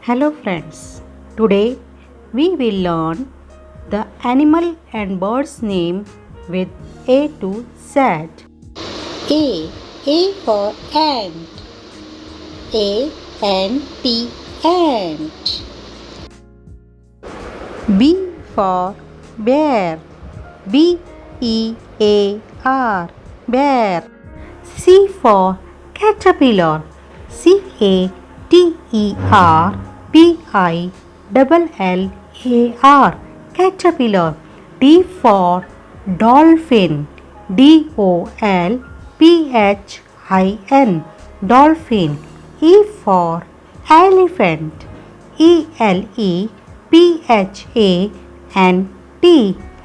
Hello friends, today we will learn the animal and birds name with A to Z. A for ant. A-N-T, ant. B for bear. B-E-A-R, bear. C for caterpillar. C-A-T-E-R-P-I-L-L-A-R, caterpillar. D for dolphin. D-O-L-P-H-I-N, dolphin. E for elephant. E-L-E-P-H-A-N-T,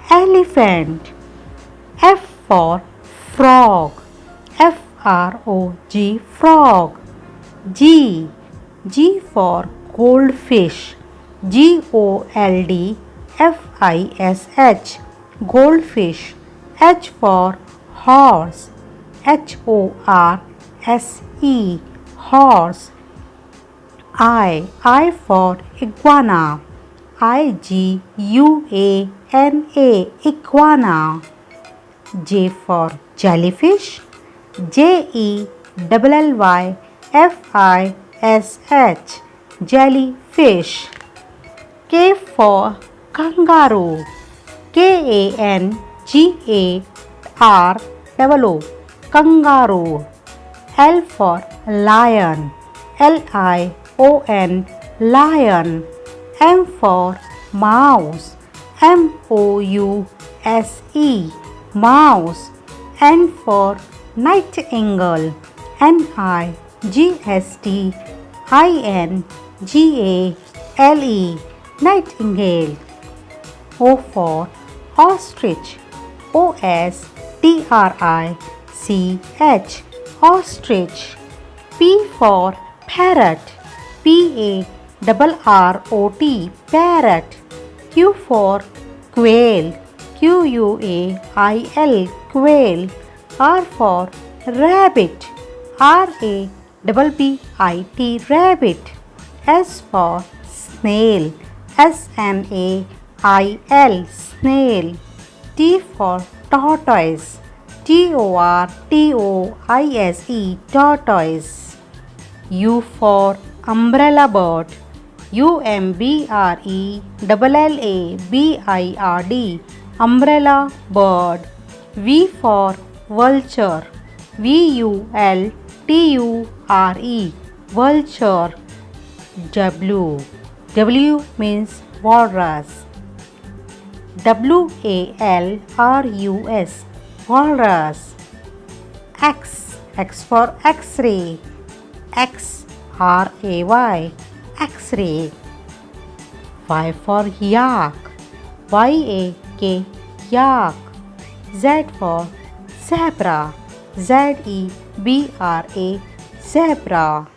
elephant. F for frog. F-R-O-G, frog. G for goldfish. G-O-L-D-F-I-S-H, goldfish. H for horse. H-O-R-S-E, horse. I for iguana. I-G-U-A-N-A, iguana. J for jellyfish. Jellyfish, jellyfish. K for kangaroo. K-A-N-G-A-R-O-O, kangaroo. L for lion. L-I-O-N, lion. M for mouse. M-O-U-S-E, mouse. N for nightingale. N-I-G-H-T-I-N-G-A-L-E, nightingale. O for ostrich. O-S-T-R-I-C-H, ostrich. P for parrot. P-A-R-R-O-T, parrot. Q for quail. Q-U-A-I-L, quail. R for rabbit. R-A-B-B-I-T, rabbit. S for snail. S-N-A-I-L, snail. T for tortoise. T-O-R-T-O-I-S-E, tortoise. U for umbrella bird. U-M-B-R-E-L-L-A-B-I-R-D, umbrella bird. V for vulture. V-U-L-T-U-R-E, vulture. W means walrus. W-A-L-R-U-S, walrus. X for X-ray. X-R-A-Y, X-ray. Y for yak. Y-A-K, yak. Z for zebra. Z-E-B-R-A, zebra.